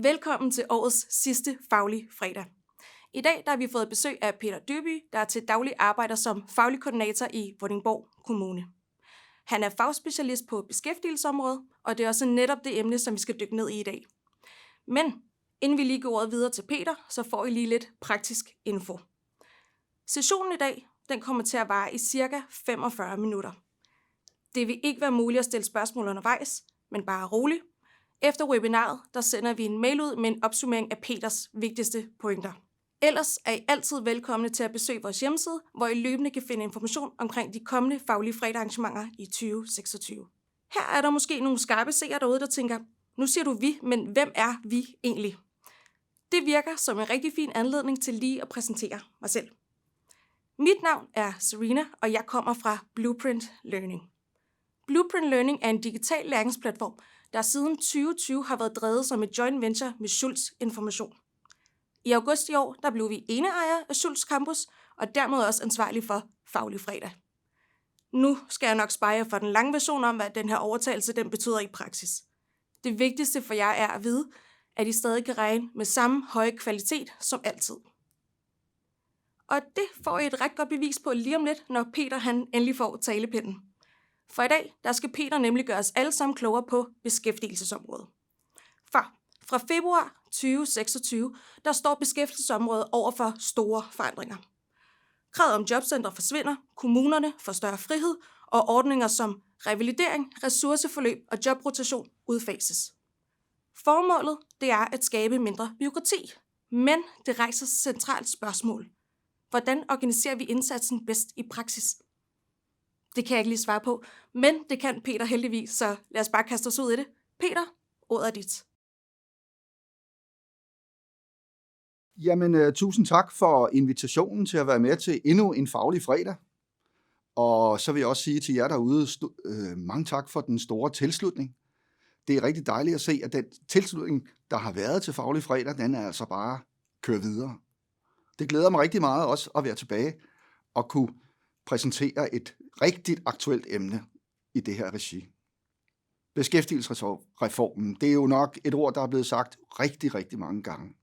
Velkommen til årets sidste faglige fredag. I dag der har vi fået besøg af Peter Dyrby, der til daglig arbejder som faglig koordinator i Vordingborg Kommune. Han er fagspecialist på beskæftigelsesområdet, og det er også netop det emne, som vi skal dykke ned i dag. Men inden vi lige går ordet videre til Peter, så får I lige lidt praktisk info. Sessionen i dag den kommer til at vare i cirka 45 minutter. Det vil ikke være muligt at stille spørgsmål undervejs, men bare roligt. Efter webinaret, der sender vi en mail ud med en opsummering af Peters vigtigste pointer. Ellers er I altid velkomne til at besøge vores hjemmeside, hvor I løbende kan finde information omkring de kommende faglige fredagarrangementer i 2026. Her er der måske nogle skarpe seere derude, der tænker, nu siger du vi, men hvem er vi egentlig? Det virker som en rigtig fin anledning til lige at præsentere mig selv. Mit navn er Serena, og jeg kommer fra Blueprint Learning. Blueprint Learning er en digital læringsplatform, der siden 2020 har været drevet som et joint venture med Schultz Information. I august i år der blev vi eneejere af Schultz Campus, og dermed også ansvarlige for Faglig Fredag. Nu skal jeg nok spare jer for den lange version om, hvad den her overtagelse den betyder i praksis. Det vigtigste for jer er at vide, at I stadig kan regne med samme høje kvalitet som altid. Og det får I et ret godt bevis på lige om lidt, når Peter han endelig får talepinden. For i dag, der skal Peter nemlig gøre os alle sammen klogere på beskæftigelsesområdet. For fra februar 2026, der står beskæftigelsesområdet over for store forandringer. Kravet om jobcentre forsvinder, kommunerne får større frihed, og ordninger som revalidering, ressourceforløb og jobrotation udfases. Formålet, det er at skabe mindre bureaukrati, men det rejser et centralt spørgsmål. Hvordan organiserer vi indsatsen bedst i praksis? Det kan jeg ikke lige svare på, men det kan Peter heldigvis, så lad os bare kaste os ud i det. Peter, ordet er dit. Jamen, tusind tak for invitationen til at være med til endnu en faglig fredag. Og så vil jeg også sige til jer derude, mange tak for den store tilslutning. Det er rigtig dejligt at se, at den tilslutning, der har været til faglig fredag, den er altså bare kørt videre. Det glæder mig rigtig meget også at være tilbage og kunne præsentere et rigtigt aktuelt emne i det her regi. Beskæftigelsesreformen, det er jo nok et ord, der er blevet sagt rigtig, rigtig mange gange.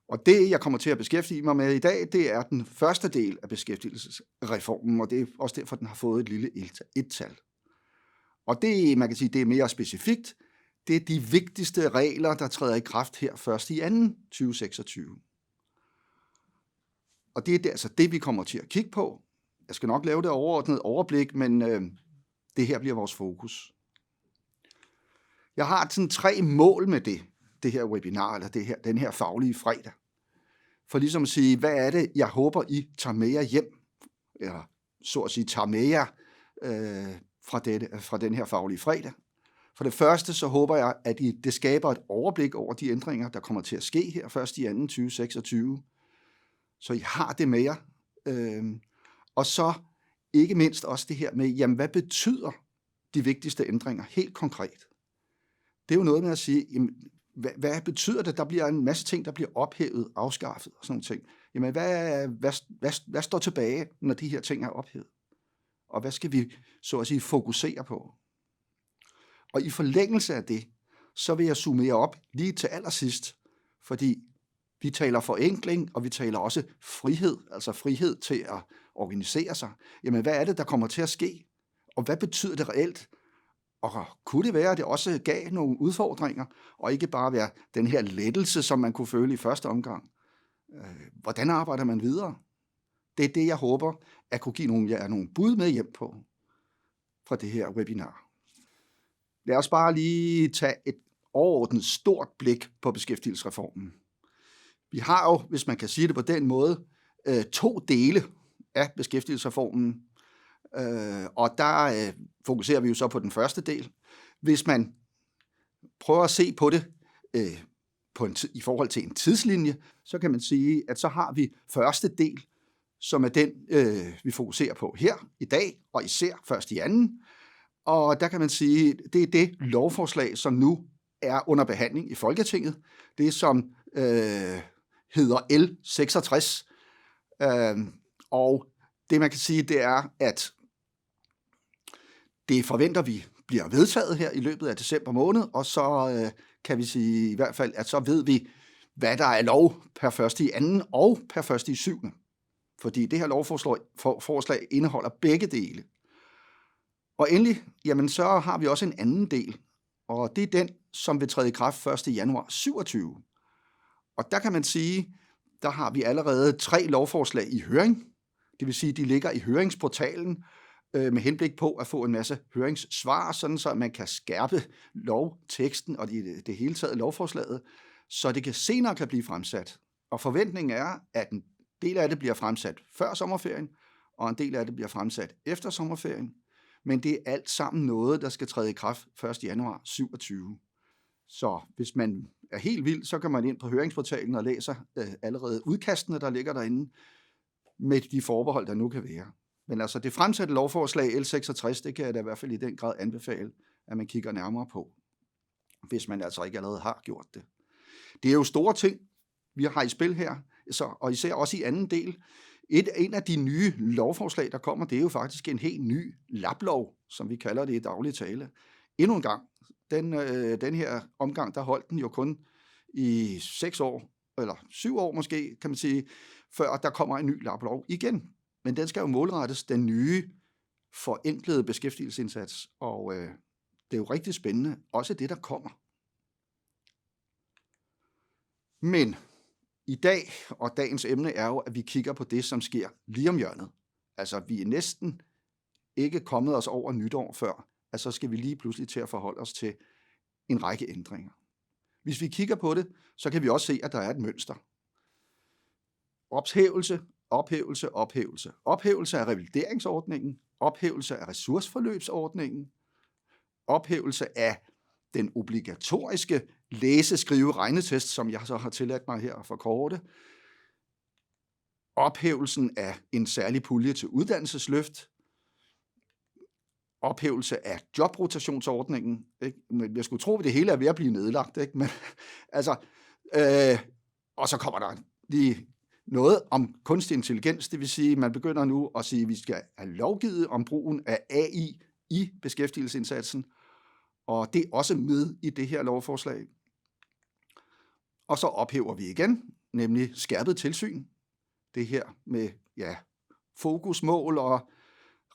Og det, jeg kommer til at beskæftige mig med i dag, det er den første del af beskæftigelsesreformen, og det er også derfor, den har fået et lille et-tal. Og det, man kan sige, det er mere specifikt, det er de vigtigste regler, der træder i kraft her først i 2026. Og det er altså det, vi kommer til at kigge på. Jeg skal nok lave det overordnede overblik, men det her bliver vores fokus. Jeg har sådan 3 mål med det her webinar, eller den her faglige fredag. For ligesom at sige, hvad er det, jeg håber, I tager med jer hjem, eller så at sige, tager med jer fra den her faglige fredag. For det første, så håber jeg, at det skaber et overblik over de ændringer, der kommer til at ske her først i 2026. Så I har det med jer. Og så ikke mindst også det her med, jamen hvad betyder de vigtigste ændringer helt konkret? Det er jo noget med at sige, jamen, hvad betyder det? Der bliver en masse ting, der bliver ophævet, afskaffet og sådan nogle ting. Jamen hvad står tilbage, når de her ting er ophævet? Og hvad skal vi så at sige fokusere på? Og i forlængelse af det, så vil jeg summere op lige til allersidst, fordi vi taler forenkling, og vi taler også frihed, altså frihed til at organisere sig. Jamen, hvad er det, der kommer til at ske? Og hvad betyder det reelt? Og kunne det være, at det også gav nogle udfordringer, og ikke bare være den her lettelse, som man kunne føle i første omgang? Hvordan arbejder man videre? Det er det, jeg håber, at kunne give nogle bud med hjem på fra det her webinar. Lad os bare lige tage et overordnet stort blik på beskæftigelsesreformen. Vi har jo, hvis man kan sige det på den måde, 2 dele af beskæftigelsesreformen, og der fokuserer vi jo så på den første del. Hvis man prøver at se på det i forhold til en tidslinje, så kan man sige, at så har vi første del, som er den, vi fokuserer på her i dag, og især først i anden. Og der kan man sige, det er det lovforslag, som nu er under behandling i Folketinget. Det som hedder L 66. Og det man kan sige, det er, at det forventer vi bliver vedtaget her i løbet af december måned, og så kan vi sige i hvert fald, at så ved vi, hvad der er lov per 1.2. og per 1.7. Fordi det her lovforslag indeholder begge dele. Og endelig, jamen så har vi også en anden del, og det er den, som vil træde i kraft 1. januar 27. Og der kan man sige, der har vi allerede 3 lovforslag i høring. Det vil sige, de ligger i høringsportalen med henblik på at få en masse høringssvar, sådan så man kan skærpe lovteksten og det hele taget lovforslaget, så det senere kan blive fremsat. Og forventningen er, at en del af det bliver fremsat før sommerferien, og en del af det bliver fremsat efter sommerferien. Men det er alt sammen noget, der skal træde i kraft 1. januar 27. Så hvis man er helt vild, så kan man ind på høringsportalen og læser allerede udkastene, der ligger derinde, med de forbehold, der nu kan være. Men altså det fremsatte lovforslag L66, det kan jeg da i hvert fald i den grad anbefale, at man kigger nærmere på, hvis man altså ikke allerede har gjort det. Det er jo store ting, vi har i spil her, og især også i anden del. En af de nye lovforslag, der kommer, det er jo faktisk en helt ny laplov, som vi kalder det i daglig tale. Endnu en gang, den her omgang, der holdt den jo kun i 6 år, eller 7 år måske, kan man sige, før der kommer en ny laplov igen. Men den skal jo målrettes den nye forenklede beskæftigelsesindsats, og det er jo rigtig spændende, også det, der kommer. Men i dag, og dagens emne er jo, at vi kigger på det, som sker lige om hjørnet. Altså, vi er næsten ikke kommet os over nytår før, at så skal vi lige pludselig til at forholde os til en række ændringer. Hvis vi kigger på det, så kan vi også se, at der er et mønster. Ophævelse, ophævelse, ophævelse. Ophævelse af revalideringsordningen, ophævelse af ressourceforløbsordningen, ophævelse af den obligatoriske læse-skrive-regnetest, som jeg så har tilladt mig her at forkorte, ophævelsen af en særlig pulje til uddannelsesløft, ophævelse af jobrotationsordningen. Ikke? Jeg skulle tro, at det hele er ved at blive nedlagt. Ikke? Men, altså, og så kommer der lige noget om kunstig intelligens, det vil sige, at man begynder nu at sige, at vi skal have lovgivet om brugen af AI i beskæftigelsesindsatsen, og det er også med i det her lovforslag. Og så ophæver vi igen, nemlig skærpet tilsyn. Det her med fokusmål og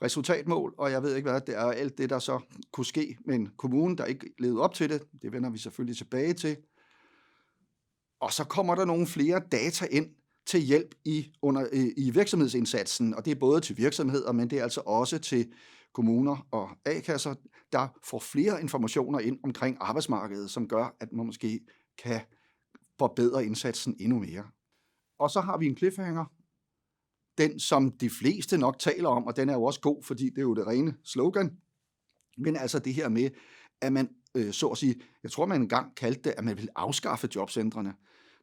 resultatmål, og jeg ved ikke hvad, det er alt det, der så kunne ske med en kommune, der ikke levede op til det. Det vender vi selvfølgelig tilbage til. Og så kommer der nogle flere data ind til hjælp i virksomhedsindsatsen, og det er både til virksomheder, men det er altså også til kommuner og A-kasser, der får flere informationer ind omkring arbejdsmarkedet, som gør, at man måske kan forbedre indsatsen endnu mere. Og så har vi en cliffhanger, den som de fleste nok taler om, og den er jo også god, fordi det er jo det rene slogan, men altså det her med, at man så at sige, jeg tror man engang kaldte det, at man vil afskaffe jobcentrene.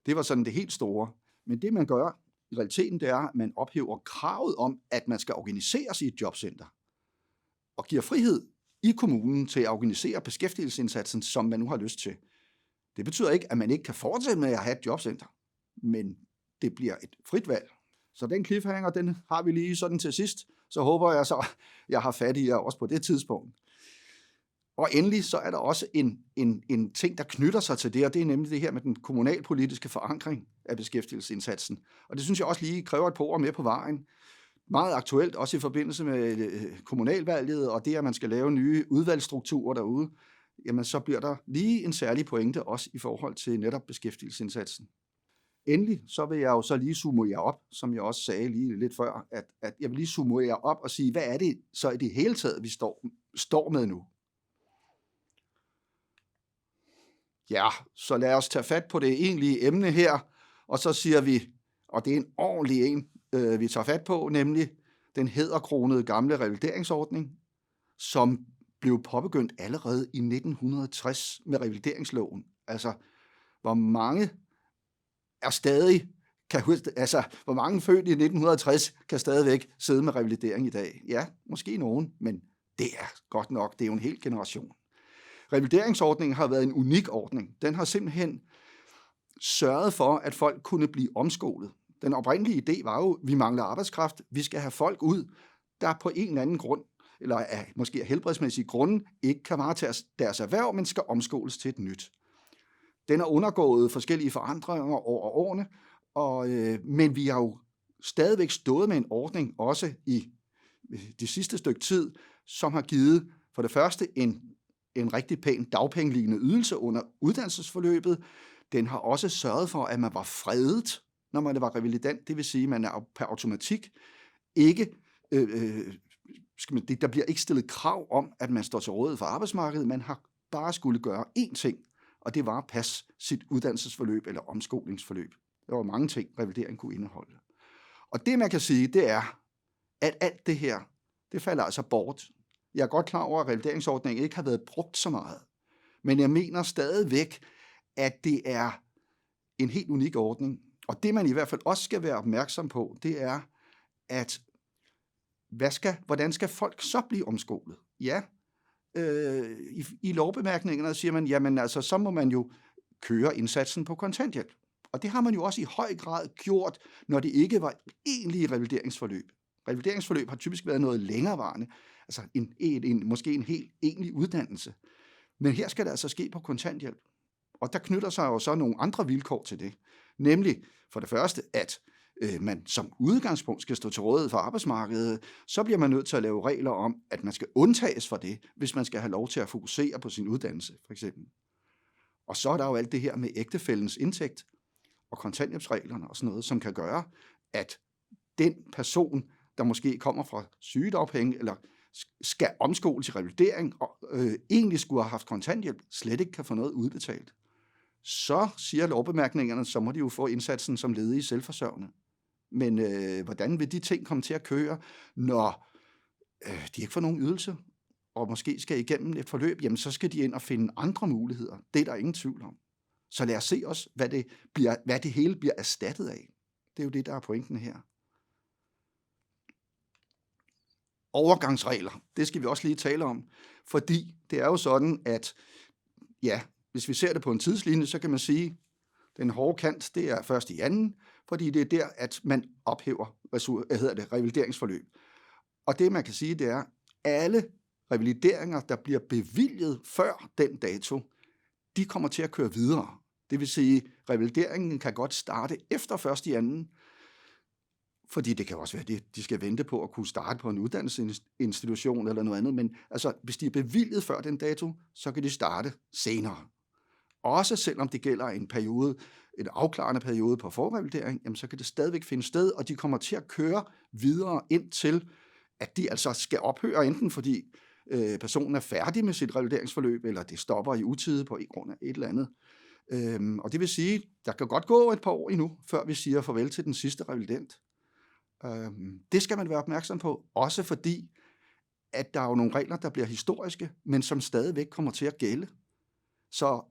Det var sådan det helt store. Men det man gør i realiteten, det er, at man ophæver kravet om, at man skal organiseres i et jobcenter, og giver frihed i kommunen til at organisere beskæftigelsesindsatsen, som man nu har lyst til. Det betyder ikke, at man ikke kan fortsætte med at have et jobcenter, men det bliver et frit valg. Så den cliffhanger, den har vi lige sådan til sidst. Så håber jeg så, jeg har fat i jer også på det tidspunkt. Og endelig så er der også en ting, der knytter sig til det, og det er nemlig det her med den kommunalpolitiske forankring af beskæftigelsesindsatsen. Og det synes jeg også lige kræver et par ord med på vejen. Meget aktuelt, også i forbindelse med kommunalvalget, og det, at man skal lave nye udvalgsstrukturer derude, jamen så bliver der lige en særlig pointe også i forhold til netop beskæftigelsesindsatsen. Endelig så vil jeg jo så lige zoome jer op, som jeg også sagde lige lidt før, at jeg vil lige zoome jer op og sige, hvad er det så i det hele taget, vi står med nu? Ja, så lad os tage fat på det egentlige emne her, og så siger vi, og det er en ordentlig en, vi tager fat på, nemlig den hæderkronede gamle revalideringsordning, som blev påbegyndt allerede i 1960 med revalideringsloven. Altså, hvor mange er stadig, hvor mange født i 1960 kan stadigvæk sidde med revalidering i dag? Ja, måske nogen, men det er godt nok, det er jo en hel generation. Revalideringsordningen har været en unik ordning. Den har simpelthen sørget for, at folk kunne blive omskolet. Den oprindelige idé var jo, at vi mangler arbejdskraft. Vi skal have folk ud, der på en eller anden grund, eller måske af helbredsmæssige grunde, ikke kan varetage deres erhverv, men skal omskoles til et nyt. Den har undergået forskellige forandringer over årene, men vi har jo stadigvæk stået med en ordning, også i det sidste stykke tid, som har givet for det første en rigtig pæn dagpengelignende ydelse under uddannelsesforløbet. Den har også sørget for, at man var fredet, når man var revalidant. Det vil sige, at man er per automatik ikke... der bliver ikke stillet krav om, at man står til rådighed for arbejdsmarkedet. Man har bare skulle gøre én ting, og det var at passe sit uddannelsesforløb eller omskolingsforløb. Der var mange ting, revalidering kunne indeholde. Og det, man kan sige, det er, at alt det her, det falder altså bort. Jeg er godt klar over, at revalideringsordningen ikke har været brugt så meget. Men jeg mener stadigvæk, at det er en helt unik ordning. Og det, man i hvert fald også skal være opmærksom på, det er, at hvordan skal folk så blive omskolet? Ja, i lovbemærkningerne siger man, jamen altså, så må man jo køre indsatsen på kontanthjælp. Og det har man jo også i høj grad gjort, når det ikke var egentlige revalideringsforløb. Revalideringsforløb har typisk været noget længerevarende, altså måske en helt egentlig uddannelse. Men her skal det altså ske på kontanthjælp. Og der knytter sig jo så nogle andre vilkår til det. Nemlig for det første, at man som udgangspunkt skal stå til rådighed for arbejdsmarkedet, så bliver man nødt til at lave regler om, at man skal undtages for det, hvis man skal have lov til at fokusere på sin uddannelse, for eksempel. Og så er der jo alt det her med ægtefællens indtægt og kontanthjælpsreglerne og sådan noget, som kan gøre, at den person, der måske kommer fra sygedagpenge eller skal omskole til revalidering og egentlig skulle have haft kontanthjælp, slet ikke kan få noget udbetalt. Så siger lovbemærkningerne, så må de jo få indsatsen som ledige selvforsørgende. Men hvordan vil de ting komme til at køre, når de ikke får nogen ydelse, og måske skal igennem et forløb, jamen så skal de ind og finde andre muligheder. Det er der ingen tvivl om. Så lad os se også, hvad det hele bliver erstattet af. Det er jo det, der er pointen her. Overgangsregler, det skal vi også lige tale om, fordi det er jo sådan, at ja, hvis vi ser det på en tidslinje, så kan man sige, at den hårde kant, det er først i anden, fordi det er der, at man ophæver revalideringsforløb. Og det, man kan sige, det er, at alle revalideringer, der bliver bevilget før den dato, de kommer til at køre videre. Det vil sige, at revalideringen kan godt starte efter først i anden, fordi det kan også være det, de skal vente på at kunne starte på en uddannelsesinstitution eller noget andet. Men altså, hvis de er bevilget før den dato, så kan de starte senere. Også selvom det gælder en afklarende periode på forrevalidering, jamen så kan det stadigvæk finde sted, og de kommer til at køre videre indtil, at de altså skal ophøre, enten fordi personen er færdig med sit revalideringsforløb, eller det stopper i utide på grund af et eller andet. Og det vil sige, der kan godt gå et par år endnu, før vi siger farvel til den sidste revalident. Det skal man være opmærksom på, også fordi, at der er jo nogle regler, der bliver historiske, men som stadigvæk kommer til at gælde. Så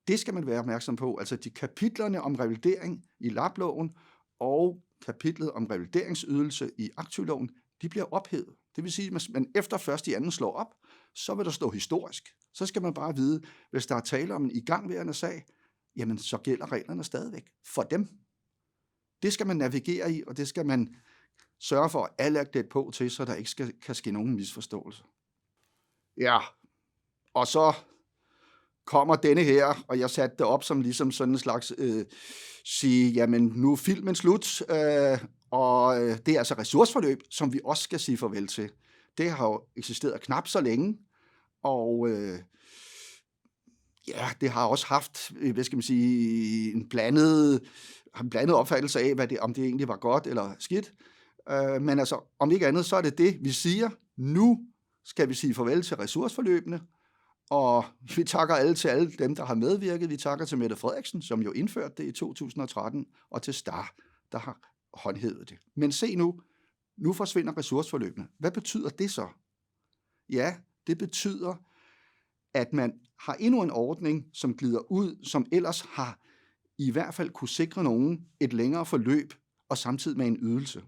det skal man være opmærksom på. Altså de kapitlerne om revalidering i LAP-loven og kapitlet om revalideringsydelse i aktivloven, de bliver ophævet. Det vil sige, at man efter først i anden slår op, så vil der stå historisk. Så skal man bare vide, hvis der er tale om en igangværende sag, jamen så gælder reglerne stadigvæk for dem. Det skal man navigere i, og det skal man sørge for at anlægge det på til, så der ikke kan ske nogen misforståelse. Ja, og så kommer denne her, og jeg satte det op som ligesom sådan en slags sige, jamen nu er filmen slut, og det er altså ressourceforløb, som vi også skal sige farvel til. Det har jo eksisteret knap så længe, og ja, det har også haft, hvad skal man sige, en blandet opfattelse af, om det egentlig var godt eller skidt. Men altså, om ikke andet, så er det, vi siger. Nu skal vi sige farvel til ressourceforløbene, og vi takker alle dem, der har medvirket. Vi takker til Mette Frederiksen, som jo indførte det i 2013, og til Star, der har håndhævet det. Men se nu forsvinder ressourceforløbene. Hvad betyder det så? Ja, det betyder, at man har endnu en ordning, som glider ud, som ellers har i hvert fald kunne sikre nogen et længere forløb, og samtidig med en ydelse.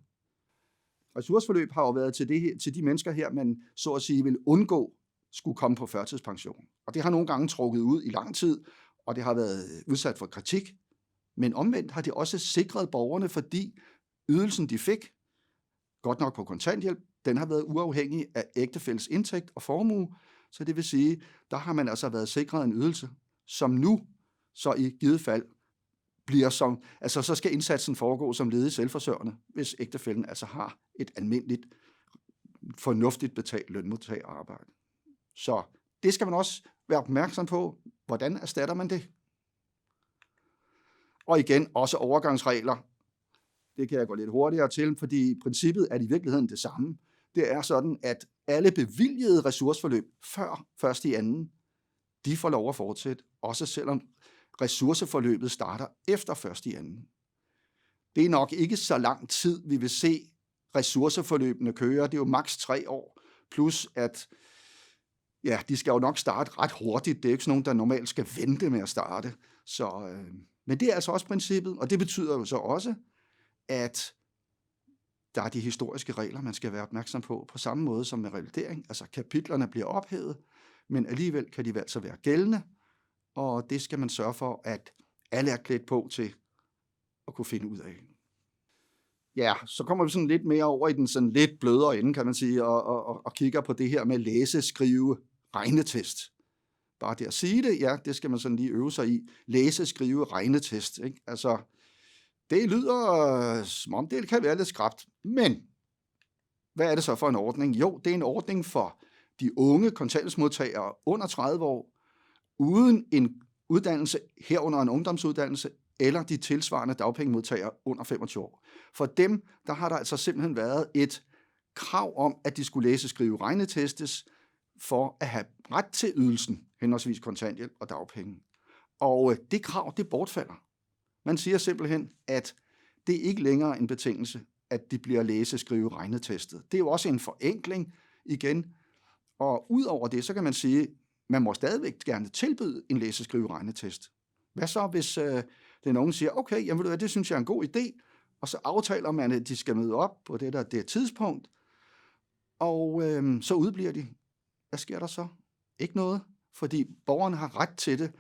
Ressourceforløb har jo været til de mennesker her, man så at sige vil undgå skulle komme på førtidspension. Og det har nogle gange trukket ud i lang tid, og det har været udsat for kritik. Men omvendt har det også sikret borgerne, fordi ydelsen, de fik, godt nok på kontanthjælp, den har været uafhængig af ægtefælles indtægt og formue. Så det vil sige, der har man altså været sikret en ydelse, som nu så i givet fald så skal indsatsen foregå som ledig selvforsørgende, hvis ægtefællen altså har et almindeligt, fornuftigt betalt lønmodtagerarbejde. Så det skal man også være opmærksom på. Hvordan erstatter man det? Og igen, også overgangsregler. Det kan jeg gå lidt hurtigere til, fordi princippet er i virkeligheden det samme. Det er sådan, at alle bevilgede ressourceforløb før 1.2., de får lov at fortsætte, også selvom ressourceforløbet starter efter 1.2. Det er nok ikke så lang tid, vi vil se ressourceforløbene køre. Det er jo maks 3 år, plus at de skal jo nok starte ret hurtigt. Det er ikke sådan nogen, der normalt skal vente med at starte. Men det er altså også princippet, og det betyder jo så også, at der er de historiske regler, man skal være opmærksom på samme måde som med revalidering. Altså kapitlerne bliver ophævet, men alligevel kan de altså være gældende, og det skal man sørge for, at alle er klædt på til at kunne finde ud af. Ja, så kommer vi sådan lidt mere over i den sådan lidt blødere ende, kan man sige, og kigger på det her med læse, skrive, regnetest. Bare det at sige det, det skal man sådan lige øve sig i. Læse, skrive, regnetest. Ikke? Altså, det lyder som om det kan være lidt skrapt, men hvad er det så for en ordning? Jo, det er en ordning for de unge kontanthjælpsmodtagere under 30 år, uden en uddannelse, herunder en ungdomsuddannelse, eller de tilsvarende dagpengemodtagere under 25 år. For dem, der har der altså simpelthen været et krav om, at de skulle læse, skrive, regnetestes, for at have ret til ydelsen, henholdsvis kontanthjælp og dagpenge. Og det krav, det bortfalder. Man siger simpelthen, at det ikke længere er en betingelse, at de bliver læse, skrive, regnetestet. Det er jo også en forenkling igen. Og ud over det, så kan man sige, at man må stadigvæk gerne tilbyde en læse, skrive, regnetest. Hvad så, hvis den unge siger, okay, jamen, ved du hvad, det synes jeg er en god idé, og så aftaler man, at de skal møde op på det tidspunkt, og så udbliver de. Hvad sker der så? Ikke noget, fordi borgerne har ret til det,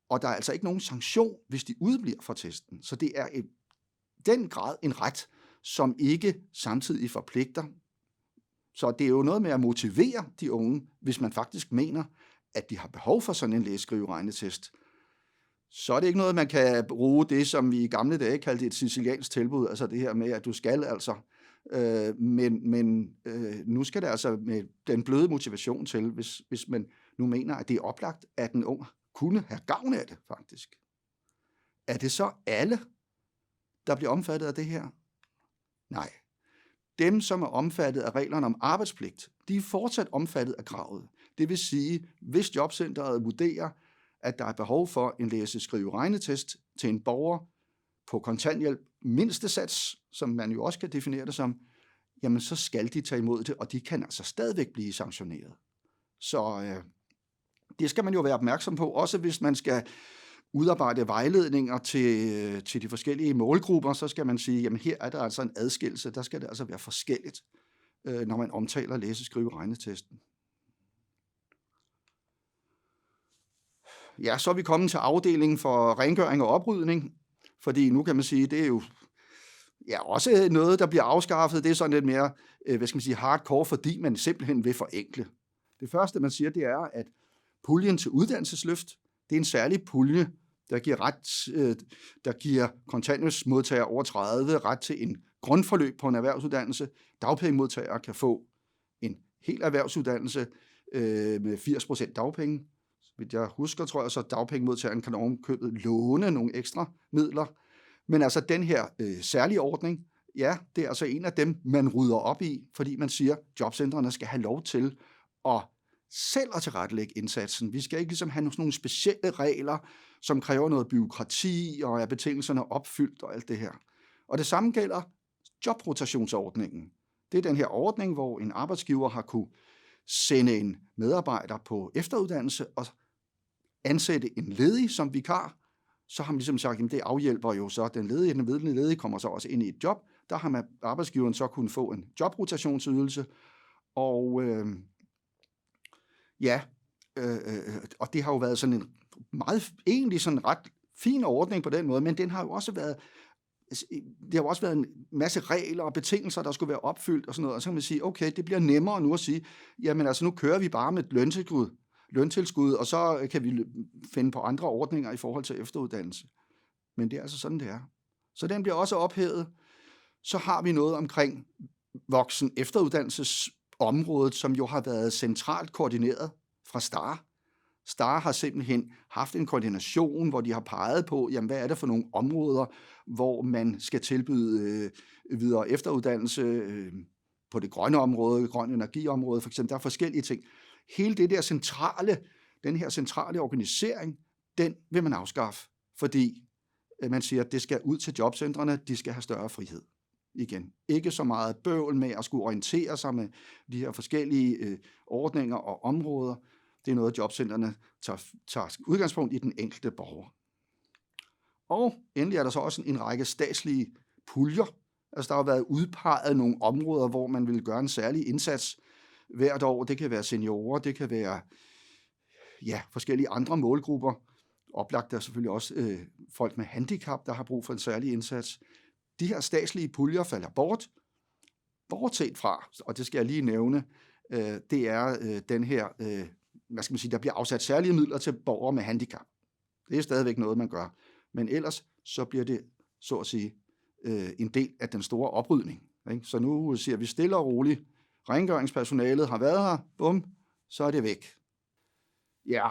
og der er altså ikke nogen sanktion, hvis de udbliver fra testen. Så det er i den grad en ret, som ikke samtidig forpligter. Så det er jo noget med at motivere de unge, hvis man faktisk mener, at de har behov for sådan en læse-skrive-regnetest. Så er det ikke noget, man kan bruge det, som vi i gamle dage kaldte et siciliansk tilbud, altså det her med, at du skal altså. Men nu skal det altså med den bløde motivation til, hvis man nu mener, at det er oplagt, at en ung kunne have gavn af det, faktisk. Er det så alle, der bliver omfattet af det her? Nej. Dem, som er omfattet af reglerne om arbejdspligt, de er fortsat omfattet af kravet. Det vil sige, hvis jobcentret vurderer, at der er behov for en læse-skrive-regnetest til en borger på kontanthjælp mindstesats, som man jo også kan definere det som, jamen så skal de tage imod det, og de kan altså stadigvæk blive sanktioneret. Så det skal man jo være opmærksom på, også hvis man skal udarbejde vejledninger til de forskellige målgrupper, så skal man sige, jamen her er der altså en adskillelse, der skal det altså være forskelligt, når man omtaler læse-skrive-regnetesten. Ja, så er vi kommet til afdelingen for rengøring og oprydning, fordi nu kan man sige, det er jo også noget, der bliver afskaffet. Det er sådan lidt mere, hardcore, fordi man simpelthen vil forenkle. Det første, man siger, det er, at puljen til uddannelsesløft, det er en særlig pulje, der giver kontanthjælpsmodtagere over 30 ret til en grundforløb på en erhvervsuddannelse. Dagpengemodtagere kan få en hel erhvervsuddannelse med 80% dagpenge. Hvis jeg husker, tror jeg, så dagpengemodtageren kan ovenkøbet låne nogle ekstra midler. Men altså den her særlige ordning, ja, det er altså en af dem, man rydder op i, fordi man siger, at jobcentrene skal have lov til at selv at tilrettelægge indsatsen. Vi skal ikke ligesom have nogle specielle regler, som kræver noget bureaukrati, og er betingelserne opfyldt og alt det her. Og det samme gælder jobrotationsordningen. Det er den her ordning, hvor en arbejdsgiver har kunne sende en medarbejder på efteruddannelse og ansætte en ledig som vikar. Så har man ligesom sagt, at det afhjælper jo så den ledige kommer så også ind i et job. Der har man arbejdsgiveren så kunnet få en jobrotationsydelse, og og det har jo været sådan en egentlig sådan ret fin ordning på den måde, men den har jo også været, det har jo også været en masse regler og betingelser, der skulle være opfyldt og sådan noget, og så kan man sige, okay, det bliver nemmere nu at sige, jamen altså nu kører vi bare med løntilskud, og så kan vi finde på andre ordninger i forhold til efteruddannelse. Men det er altså sådan, det er. Så den bliver også ophævet. Så har vi noget omkring voksen efteruddannelsesområdet, som jo har været centralt koordineret fra STAR. STAR har simpelthen haft en koordination, hvor de har peget på, jamen, hvad er det for nogle områder, hvor man skal tilbyde videre efteruddannelse på det grønne område, grøn energiområde for eksempel. Der er forskellige ting. Hele det der den her centrale organisering, den vil man afskaffe, fordi man siger, at det skal ud til jobcentrene, de skal have større frihed. Igen, ikke så meget bøvl med at skulle orientere sig med de her forskellige ordninger og områder. Det er noget, jobcentrene tager udgangspunkt i den enkelte borger. Og endelig er der så også en række statslige puljer. Altså der har været udpeget nogle områder, hvor man vil gøre en særlig indsats hvert år. Det kan være seniorer, det kan være forskellige andre målgrupper. Oplagt er selvfølgelig også folk med handicap, der har brug for en særlig indsats. De her statslige puljer falder bortset fra, og det skal jeg lige nævne, det er den her, der bliver afsat særlige midler til borgere med handicap. Det er stadigvæk noget, man gør. Men ellers så bliver det, så at sige, en del af den store oprydning. Ikke? Så nu siger vi stille og roligt, rengøringspersonalet har været her, bum, så er det væk. Ja,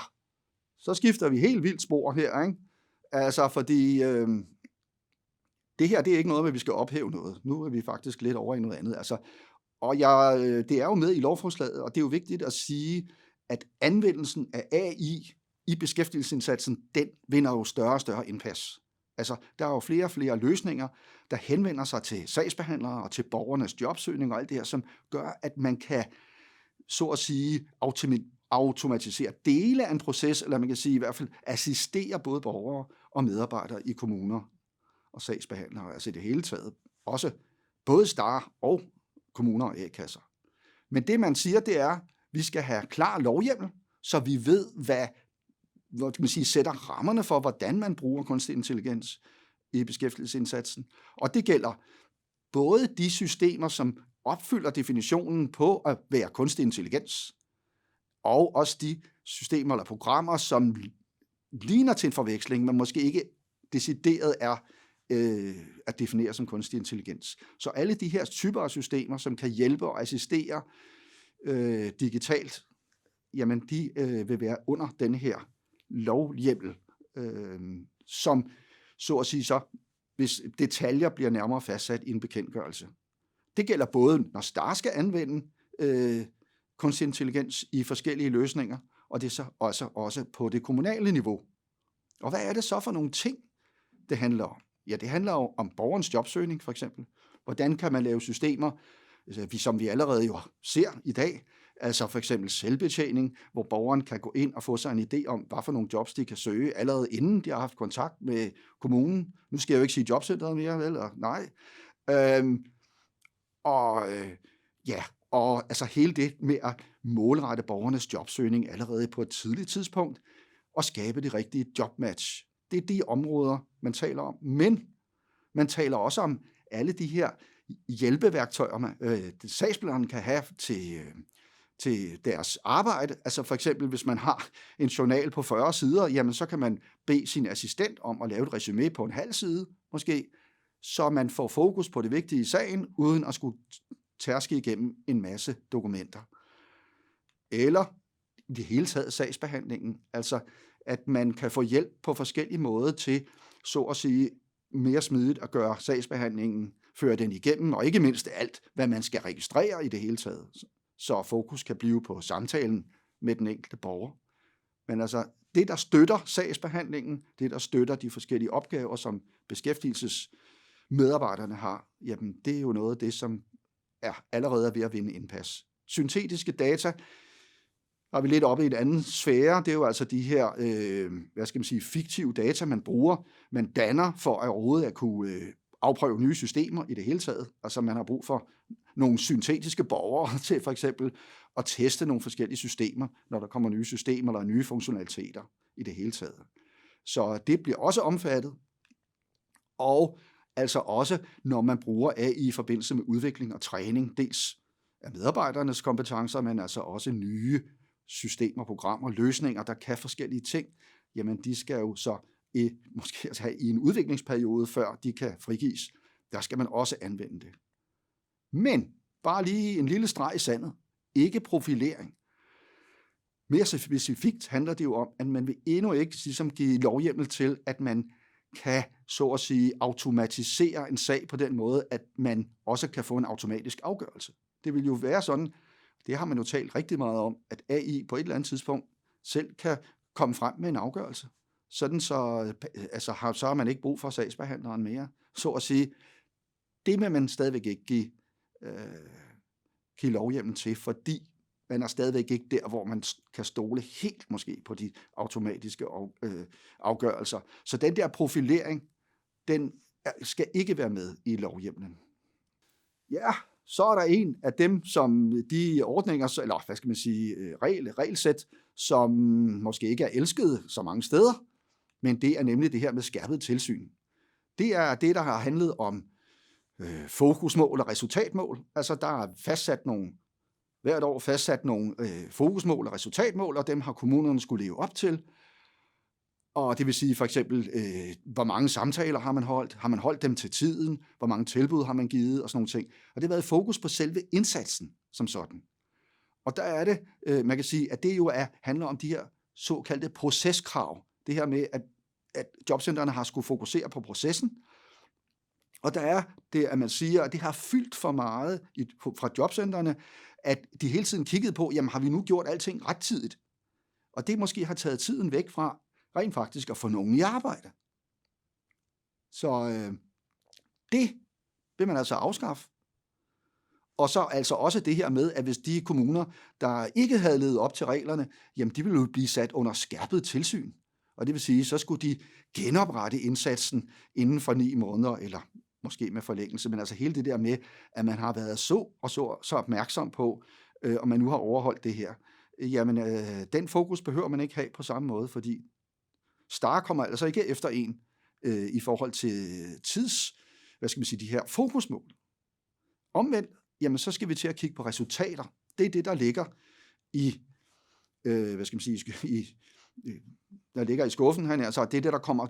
så skifter vi helt vildt spor her, ikke? Altså fordi det her, det er ikke noget med, at vi skal ophæve noget. Nu er vi faktisk lidt over i noget andet. Altså, og det er jo med i lovforslaget, og det er jo vigtigt at sige, at anvendelsen af AI i beskæftigelsesindsatsen, den vinder jo større og større indpas. Altså, der er jo flere og flere løsninger, der henvender sig til sagsbehandlere og til borgernes jobsøgning og alt det her, som gør, at man kan, så at sige, automatisere dele af en proces, eller man kan sige i hvert fald assistere både borgere og medarbejdere i kommuner og sagsbehandlere, altså i det hele taget. Også både STAR og kommuner og A-kasser. Men det, man siger, det er, at vi skal have klar lovhjemmel, så vi ved, hvad sætter rammerne for, hvordan man bruger kunstig intelligens i beskæftigelsesindsatsen. Og det gælder både de systemer, som opfylder definitionen på at være kunstig intelligens, og også de systemer eller programmer, som ligner til en forveksling, men måske ikke decideret er at definere som kunstig intelligens. Så alle de her typer af systemer, som kan hjælpe og assistere digitalt, jamen de vil være under denne her lovhjemmel, som så at sige så, hvis detaljer bliver nærmere fastsat i en bekendtgørelse. Det gælder både, når STAR skal anvende kunstig intelligens i forskellige løsninger, og det er så også på det kommunale niveau. Og hvad er det så for nogle ting, det handler om? Ja, det handler jo om borgerens jobsøgning, for eksempel. Hvordan kan man lave systemer, som vi allerede jo ser i dag, altså for eksempel selvbetjening, hvor borgeren kan gå ind og få sig en idé om, hvad for nogle jobs de kan søge, allerede inden de har haft kontakt med kommunen. Nu skal jeg jo ikke sige jobcenteret mere, eller nej. Og altså hele det med at målrette borgernes jobsøgning allerede på et tidligt tidspunkt, og skabe det rigtige jobmatch. Det er de områder, man taler om. Men man taler også om alle de her hjælpeværktøjer, sagsbehandleren kan have til deres arbejde. Altså for eksempel, hvis man har en journal på 40 sider, jamen så kan man bede sin assistent om at lave et resumé på en halv side, måske, så man får fokus på det vigtige i sagen, uden at skulle tærske igennem en masse dokumenter. Eller i det hele taget sagsbehandlingen, altså at man kan få hjælp på forskellige måder til, så at sige, mere smidigt at gøre sagsbehandlingen, føre den igennem, og ikke mindst alt, hvad man skal registrere i det hele taget, så fokus kan blive på samtalen med den enkelte borger. Men altså, det, der støtter sagsbehandlingen, det, der støtter de forskellige opgaver, som beskæftigelsesmedarbejderne har, jamen, det er jo noget af det, som allerede er ved at vinde indpas. Syntetiske data er vi lidt oppe i en anden sfære. Det er jo altså de her, fiktive data, man bruger, man danner for at overhovedet at kunne afprøve nye systemer i det hele taget. Altså man har brug for nogle syntetiske borgere til for eksempel at teste nogle forskellige systemer, når der kommer nye systemer eller nye funktionaliteter i det hele taget. Så det bliver også omfattet. Og altså også, når man bruger AI i forbindelse med udvikling og træning, dels af medarbejdernes kompetencer, men altså også nye systemer, programmer, løsninger, der kan forskellige ting, jamen de skal jo så måske have i en udviklingsperiode, før de kan frigives. Der skal man også anvende det. Men bare lige en lille streg i sandet. Ikke profilering. Mere specifikt handler det jo om, at man vil endnu ikke ligesom give lovhjemmel til, at man kan, så at sige, automatisere en sag på den måde, at man også kan få en automatisk afgørelse. Det vil jo være sådan, det har man jo talt rigtig meget om, at AI på et eller andet tidspunkt selv kan komme frem med en afgørelse. Sådan så har man ikke brug for sagsbehandleren mere. Så at sige, det vil man stadigvæk ikke give lovhjemmel til, fordi man er stadigvæk ikke der, hvor man kan stole helt måske på de automatiske afgørelser. Så den der profilering, den skal ikke være med i lovhjemmelen. Ja, så er der en af dem, som de ordninger, eller hvad skal man sige, regelsæt, som måske ikke er elsket så mange steder, men det er nemlig det her med skærpet tilsyn. Det er det, der har handlet om fokusmål og resultatmål. Altså der er hvert år fastsat nogle fokusmål og resultatmål, og dem har kommunerne skulle leve op til. Og det vil sige for eksempel, hvor mange samtaler har man holdt dem til tiden, hvor mange tilbud har man givet og sådan nogle ting. Og det har været fokus på selve indsatsen som sådan. Og der er det, man kan sige, at det jo handler om de her såkaldte proceskrav. Det her med, at jobcentrene har skulle fokusere på processen. Og der er det, at man siger, at det har fyldt for meget fra jobcentrene, at de hele tiden kiggede på, jamen har vi nu gjort alting rettidigt? Og det måske har taget tiden væk fra rent faktisk at få nogen i arbejde. Så det vil man altså afskaffe. Og så altså også det her med, at hvis de kommuner, der ikke havde levet op til reglerne, jamen de ville jo blive sat under skærpet tilsyn. Og det vil sige, så skulle de genoprette indsatsen inden for 9 måneder, eller måske med forlængelse, men altså hele det der med, at man har været så opmærksom på, om man nu har overholdt det her. Jamen, den fokus behøver man ikke have på samme måde, fordi STAR kommer altså ikke efter en i forhold til de her fokusmål. Omvendt, jamen så skal vi til at kigge på resultater. Det er det, der ligger der ligger i skuffen her. Altså, det er det, der kommer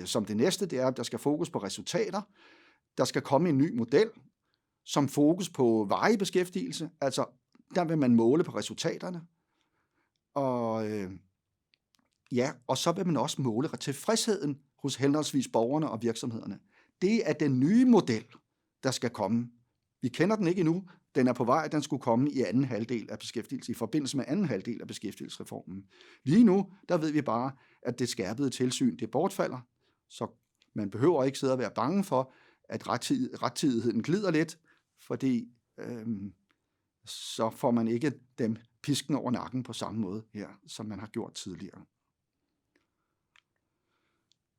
som det næste, det er, at der skal fokus på resultater. Der skal komme en ny model, som fokus på varig beskæftigelse. Altså, der vil man måle på resultaterne. Og så vil man også måle tilfredsheden hos henholdsvis borgerne og virksomhederne. Det er den nye model, der skal komme. Vi kender den ikke endnu. Den er på vej, den skulle komme i anden halvdel af beskæftigelse, i forbindelse med anden halvdel af beskæftigelsesreformen. Lige nu, der ved vi bare, at det skærpede tilsyn, det bortfalder, så man behøver ikke sidde og være bange for, at rettidigheden glider lidt, fordi så får man ikke dem pisken over nakken på samme måde her, som man har gjort tidligere.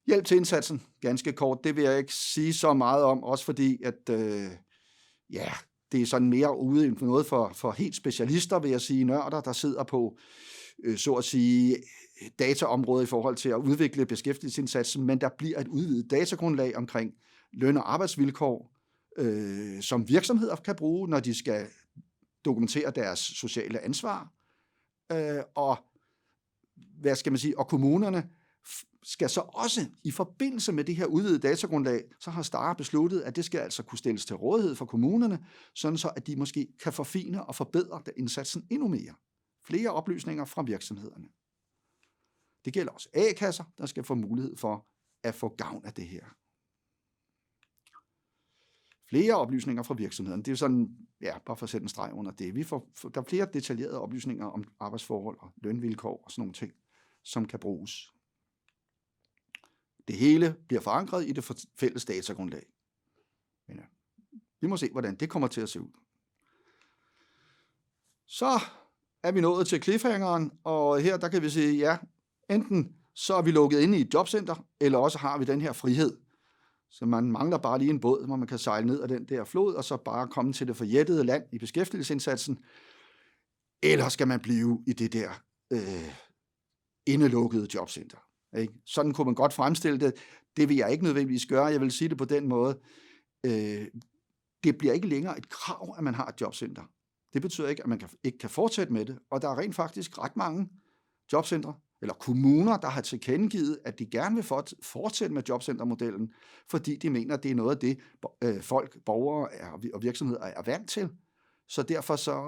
Hjælp til indsatsen, ganske kort, det vil jeg ikke sige så meget om, også fordi, at det er sådan mere ude end noget for helt specialister, vil jeg sige, nørder, der sidder på, så at sige, dataområdet i forhold til at udvikle beskæftigelsesindsatsen, men der bliver et udvidet datagrundlag omkring løn- og arbejdsvilkår, som virksomheder kan bruge, når de skal dokumentere deres sociale ansvar. Og kommunerne skal så også i forbindelse med det her udvidede datagrundlag, så har STAR besluttet, at det skal altså kunne stilles til rådighed for kommunerne, sådan så at de måske kan forfine og forbedre indsatsen endnu mere. Flere oplysninger fra virksomhederne. Det gælder også A-kasser, der skal få mulighed for at få gavn af det her. Flere oplysninger fra virksomhederne. Det er jo sådan, bare for at sætte en streg under det. Der er flere detaljerede oplysninger om arbejdsforhold og lønvilkår og sådan nogle ting, som kan bruges. Det hele bliver forankret i det fælles datagrundlag. Men vi må se, hvordan det kommer til at se ud. Så er vi nået til cliffhangeren, og her der kan vi sige, enten så er vi lukket inde i et jobcenter, eller også har vi den her frihed. Så man mangler bare lige en båd, hvor man kan sejle ned ad den der flod, og så bare komme til det forjættede land i beskæftigelsesindsatsen. Eller skal man blive i det der indelukkede jobcenter. Ikke? Sådan kunne man godt fremstille det. Det vil jeg ikke nødvendigvis gøre. Jeg vil sige det på den måde. Det bliver ikke længere et krav, at man har et jobcenter. Det betyder ikke, at man ikke kan fortsætte med det, og der er rent faktisk ret mange jobcentre, eller kommuner, der har tilkendegivet, at de gerne vil fortsætte med jobcentermodellen, fordi de mener, at det er noget af det, folk, borgere og virksomheder er vant til. Så derfor så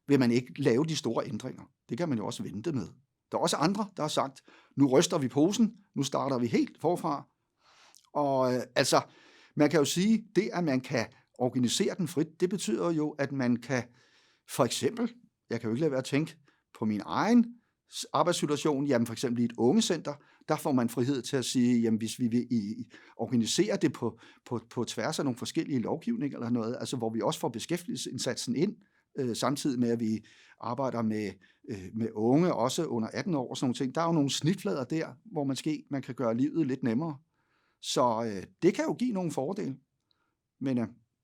vil man ikke lave de store ændringer. Det kan man jo også vente med. Der er også andre, der har sagt, nu ryster vi posen, nu starter vi helt forfra. Og altså, man kan jo sige, det at man kan organisere den frit, det betyder jo, at man kan, for eksempel, jeg kan jo ikke lade være at tænke på min egen arbejdssituation, jamen for eksempel i et ungecenter, der får man frihed til at sige, jamen hvis vi vil organisere det på tværs af nogle forskellige lovgivninger eller noget, altså hvor vi også får beskæftigelsesindsatsen ind, samtidig med at vi arbejder med unge, også under 18 år og sådan nogle ting. Der er jo nogle snitflader der, hvor man kan gøre livet lidt nemmere. Så det kan jo give nogle fordele. Men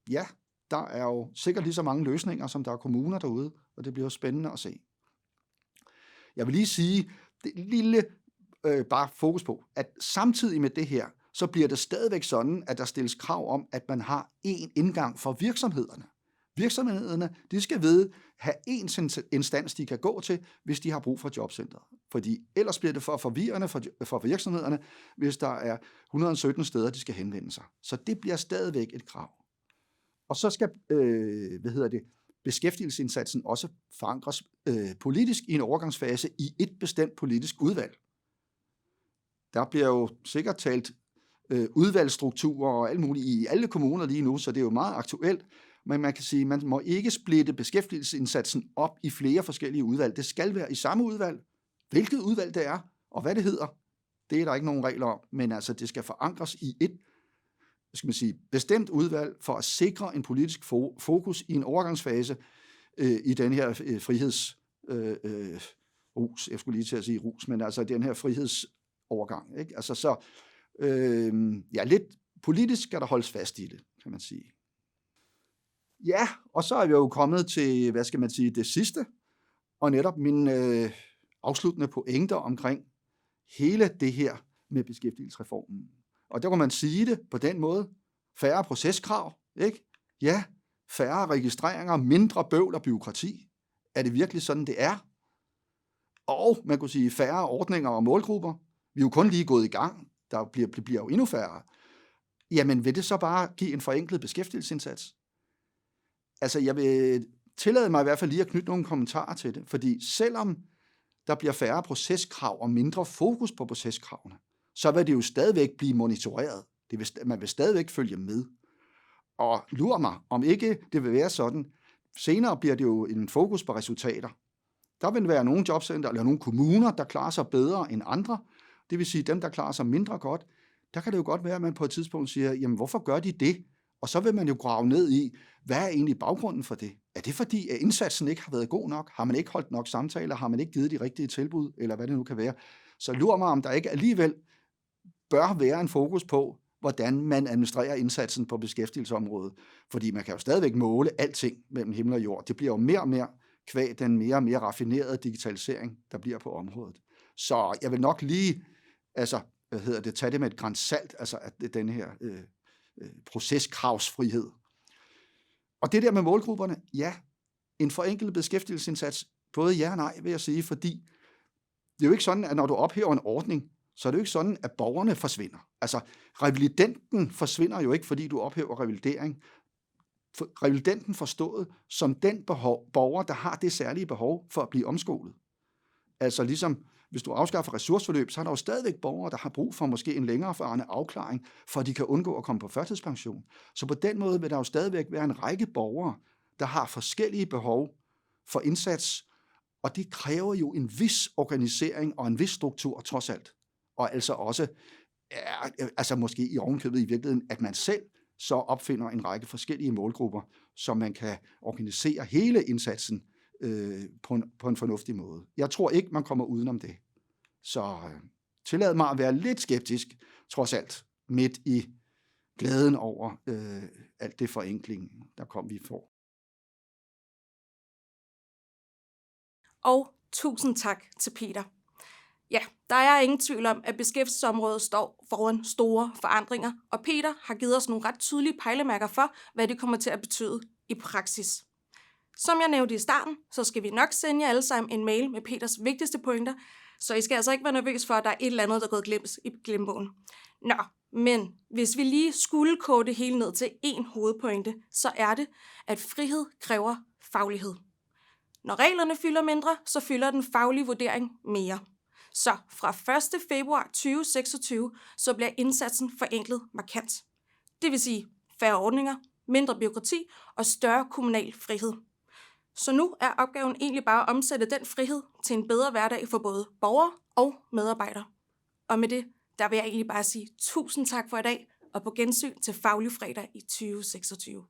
ja, der er jo sikkert lige så mange løsninger, som der er kommuner derude, og det bliver jo spændende at se. Jeg vil lige sige, det lille bare fokus på, at samtidig med det her, så bliver det stadigvæk sådan, at der stilles krav om, at man har én indgang for virksomhederne. Virksomhederne, de skal have én instans, de kan gå til, hvis de har brug for jobcentret. Fordi ellers bliver det for forvirrende for virksomhederne, hvis der er 117 steder, de skal henvende sig. Så det bliver stadigvæk et krav. Og så skal, beskæftigelsesindsatsen også forankres politisk i en overgangsfase i et bestemt politisk udvalg. Der bliver jo sikkert talt udvalgsstrukturer og alt muligt i alle kommuner lige nu, så det er jo meget aktuelt. Men man kan sige, at man må ikke splitte beskæftigelsesindsatsen op i flere forskellige udvalg. Det skal være i samme udvalg. Hvilket udvalg det er, og hvad det hedder, det er der ikke nogen regler om. Men altså, det skal forankres i et bestemt udvalg for at sikre en politisk fokus i en overgangsfase i den her frihedsrus. Jeg skulle lige til at sige rus, men altså den her frihedsovergang. Ikke? Altså så, lidt politisk skal der holdes fast i det, kan man sige. Ja, og så er vi jo kommet til, det sidste, og netop min afsluttende pointer omkring hele det her med beskæftigelsesreformen. Og der kan man sige det på den måde. Færre proceskrav, ikke? Ja, færre registreringer, mindre bøvl og byråkrati. Er det virkelig sådan, det er? Og man kunne sige færre ordninger og målgrupper. Vi er jo kun lige gået i gang. Der bliver jo endnu færre. Jamen vil det så bare give en forenklet beskæftigelsesindsats? Altså jeg vil tillade mig i hvert fald lige at knytte nogle kommentarer til det. Fordi selvom der bliver færre proceskrav og mindre fokus på proceskravene, så vil det jo stadigvæk blive monitoreret. Man vil stadigvæk følge med. Og lur mig, om ikke det vil være sådan, senere bliver det jo en fokus på resultater. Der vil være nogle jobcenter eller nogle kommuner, der klarer sig bedre end andre. Det vil sige, dem, der klarer sig mindre godt, der kan det jo godt være, at man på et tidspunkt siger, jamen hvorfor gør de det? Og så vil man jo grave ned i, hvad er egentlig baggrunden for det? Er det fordi, at indsatsen ikke har været god nok? Har man ikke holdt nok samtaler? Har man ikke givet de rigtige tilbud? Eller hvad det nu kan være? Så lur mig, om der ikke alligevel bør være en fokus på, hvordan man administrerer indsatsen på beskæftigelsesområdet. Fordi man kan jo stadigvæk måle alting mellem himmel og jord. Det bliver jo mere og mere kvad den mere og mere raffinerede digitalisering, der bliver på området. Så jeg vil nok lige tage det med et gran salt, altså at den her proceskravsfrihed. Og det der med målgrupperne, ja, en forenklet beskæftigelsesindsats, både ja og nej, vil jeg sige, fordi det er jo ikke sådan, at når du ophæver en ordning, så er det jo ikke sådan, at borgerne forsvinder. Altså, revalidenten forsvinder jo ikke, fordi du ophæver revalidering. Revalidenten forstået som den borger, der har det særlige behov for at blive omskolet. Altså ligesom, hvis du afskaffer ressourceforløb, så er der jo stadigvæk borgere, der har brug for måske en længerevarende afklaring, for at de kan undgå at komme på førtidspension. Så på den måde vil der jo stadigvæk være en række borgere, der har forskellige behov for indsats, og det kræver jo en vis organisering og en vis struktur trods alt. Og altså også, måske i ovenkøbet i virkeligheden, at man selv så opfinder en række forskellige målgrupper, så man kan organisere hele indsatsen på en fornuftig måde. Jeg tror ikke, man kommer udenom det. Så tillad mig at være lidt skeptisk, trods alt, midt i glæden over alt det forenkling, vi får. Og tusind tak til Peter. Ja, der er ingen tvivl om, at beskæftigelsesområdet står foran store forandringer, og Peter har givet os nogle ret tydelige pejlemærker for, hvad det kommer til at betyde i praksis. Som jeg nævnte i starten, så skal vi nok sende jer alle sammen en mail med Peters vigtigste pointer, så I skal altså ikke være nervøs for, at der er et eller andet, der er gået glemt i glemmebogen. Nå, men hvis vi lige skulle koge det hele ned til én hovedpointe, så er det, at frihed kræver faglighed. Når reglerne fylder mindre, så fylder den faglige vurdering mere. Så fra 1. februar 2026, så bliver indsatsen forenklet markant. Det vil sige færre ordninger, mindre bureaukrati og større kommunal frihed. Så nu er opgaven egentlig bare at omsætte den frihed til en bedre hverdag for både borgere og medarbejdere. Og med det, der vil jeg egentlig bare sige tusind tak for i dag, og på gensyn til Faglig Fredag i 2026.